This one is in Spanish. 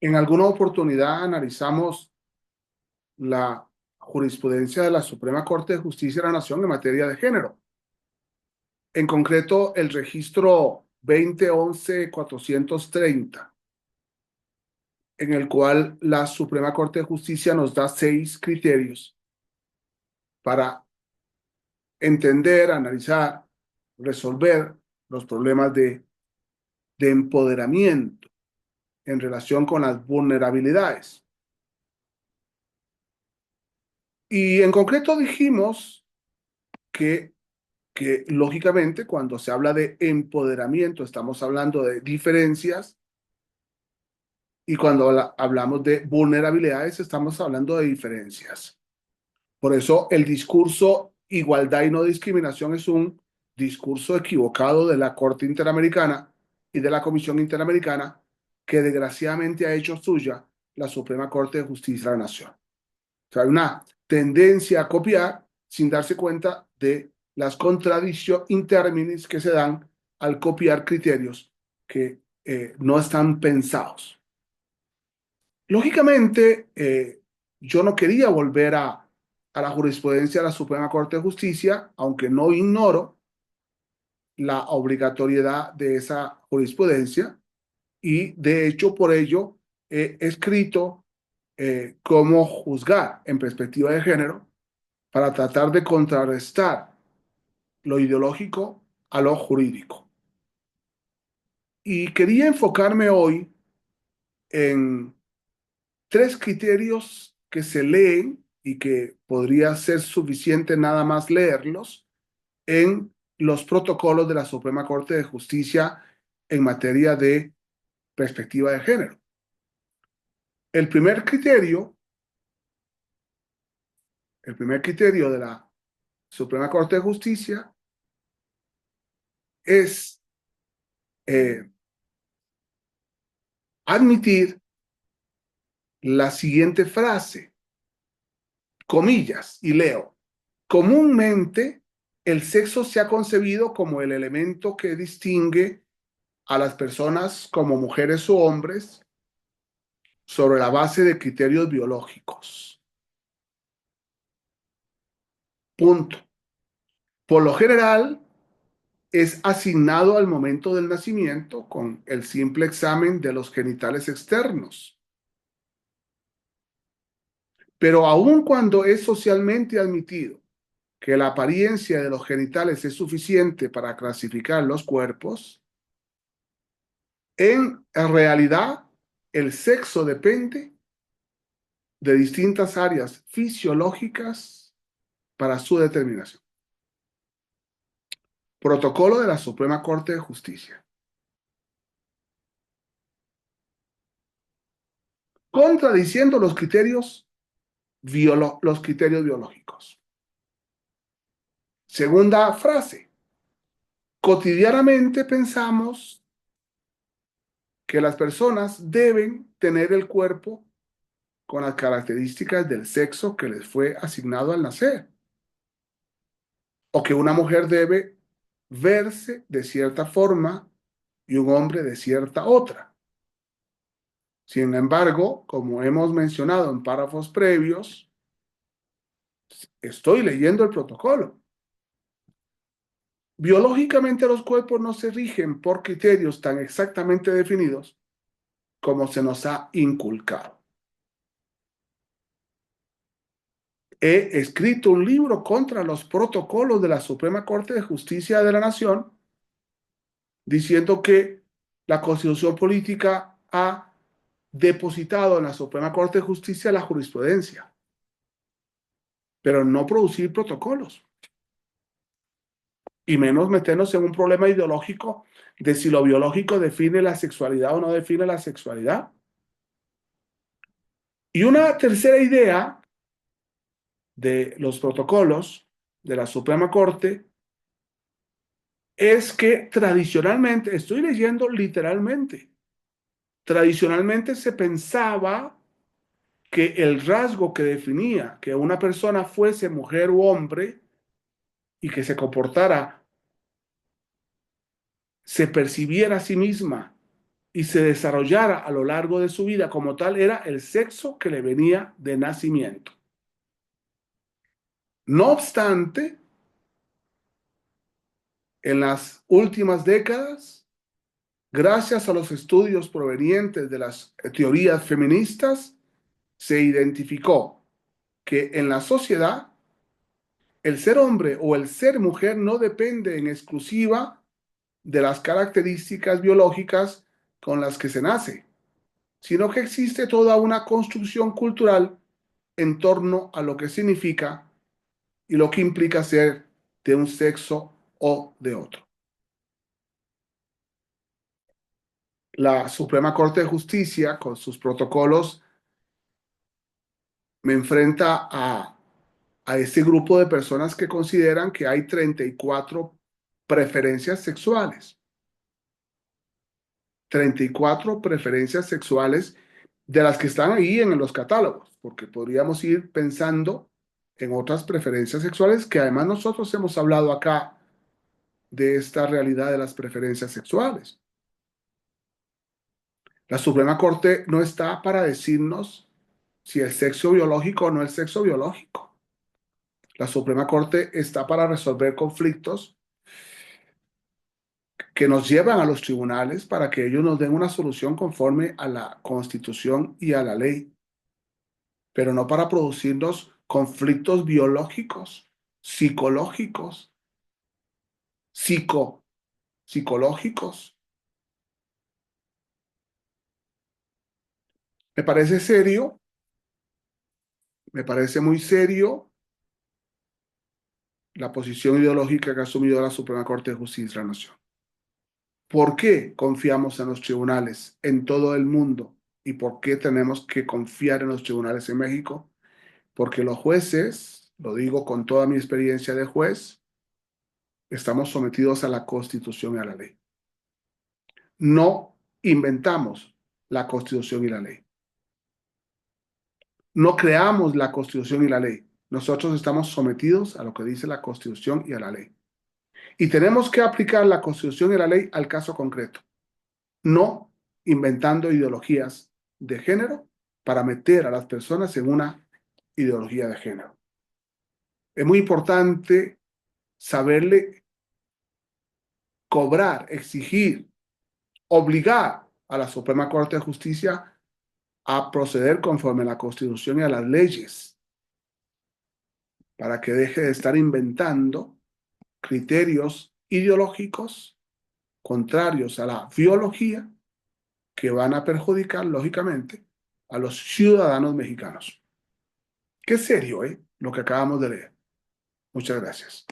En alguna oportunidad analizamos la jurisprudencia de la Suprema Corte de Justicia de la Nación en materia de género. En concreto, el registro 2011-430, en el cual la Suprema Corte de Justicia nos da 6 criterios para entender, analizar, resolver los problemas de empoderamiento en relación con las vulnerabilidades. Y en concreto dijimos que lógicamente cuando se habla de empoderamiento estamos hablando de diferencias y cuando hablamos de vulnerabilidades estamos hablando de diferencias. Por eso el discurso igualdad y no discriminación es un discurso equivocado de la Corte Interamericana y de la Comisión Interamericana que desgraciadamente ha hecho suya la Suprema Corte de Justicia de la Nación. O sea, hay una tendencia a copiar sin darse cuenta de las contradicciones interminis que se dan al copiar criterios que no están pensados. Lógicamente, yo no quería volver a la jurisprudencia de la Suprema Corte de Justicia, aunque no ignoro la obligatoriedad de esa jurisprudencia y de hecho por ello he escrito cómo juzgar en perspectiva de género para tratar de contrarrestar lo ideológico a lo jurídico. Y quería enfocarme hoy en 3 criterios que se leen y que podría ser suficiente nada más leerlos en los protocolos de la Suprema Corte de Justicia en materia de perspectiva de género. El primer criterio, el primer criterio de la Suprema Corte de Justicia es eh, admitir la siguiente frase, comillas, y leo: comúnmente el sexo se ha concebido como el elemento que distingue a las personas como mujeres o hombres sobre la base de criterios biológicos. Punto. Por lo general, es asignado al momento del nacimiento con el simple examen de los genitales externos. Pero aun cuando es socialmente admitido que la apariencia de los genitales es suficiente para clasificar los cuerpos, en realidad el sexo depende de distintas áreas fisiológicas para su determinación. Protocolo de la Suprema Corte de Justicia. Contradiciendo los criterios biológicos. Segunda frase. Cotidianamente pensamos que las personas deben tener el cuerpo con las características del sexo que les fue asignado al nacer, o que una mujer debe verse de cierta forma y un hombre de cierta otra. Sin embargo, como hemos mencionado en párrafos previos, estoy leyendo el protocolo. Biológicamente los cuerpos no se rigen por criterios tan exactamente definidos como se nos ha inculcado. He escrito un libro contra los protocolos de la Suprema Corte de Justicia de la Nación, diciendo que la Constitución Política ha depositado en la Suprema Corte de Justicia la jurisprudencia, pero no producir protocolos, y menos meternos en un problema ideológico de si lo biológico define la sexualidad o no define la sexualidad. Y una tercera idea de los protocolos de la Suprema Corte es que tradicionalmente, estoy leyendo literalmente, tradicionalmente se pensaba que el rasgo que definía que una persona fuese mujer u hombre y que se comportara, se percibiera a sí misma y se desarrollara a lo largo de su vida como tal era el sexo que le venía de nacimiento. No obstante, en las últimas décadas, gracias a los estudios provenientes de las teorías feministas, se identificó que en la sociedad el ser hombre o el ser mujer no depende en exclusiva de las características biológicas con las que se nace, sino que existe toda una construcción cultural en torno a lo que significa y lo que implica ser de un sexo o de otro. La Suprema Corte de Justicia, con sus protocolos, me enfrenta a ese grupo de personas que consideran que hay 34 preferencias sexuales. 34 preferencias sexuales de las que están ahí en los catálogos, porque podríamos ir pensando en otras preferencias sexuales que además nosotros hemos hablado acá de esta realidad de las preferencias sexuales. La Suprema Corte no está para decirnos si el sexo biológico o no el sexo biológico. La Suprema Corte está para resolver conflictos que nos llevan a los tribunales para que ellos nos den una solución conforme a la Constitución y a la ley, pero no para producirnos conflictos biológicos, psicológicos, psico, psicológicos. Me parece serio, me parece muy serio la posición ideológica que ha asumido la Suprema Corte de Justicia de la Nación. ¿Por qué confiamos en los tribunales en todo el mundo? ¿Y por qué tenemos que confiar en los tribunales en México? Porque los jueces, lo digo con toda mi experiencia de juez, estamos sometidos a la Constitución y a la ley. No inventamos la Constitución y la ley. No creamos la Constitución y la ley. Nosotros estamos sometidos a lo que dice la Constitución y a la ley. Y tenemos que aplicar la Constitución y la ley al caso concreto, no inventando ideologías de género para meter a las personas en una ideología de género. Es muy importante saberle cobrar, exigir, obligar a la Suprema Corte de Justicia a proceder conforme a la Constitución y a las leyes, para que deje de estar inventando criterios ideológicos contrarios a la biología que van a perjudicar, lógicamente, a los ciudadanos mexicanos. Qué serio, ¿eh? Lo que acabamos de leer. Muchas gracias.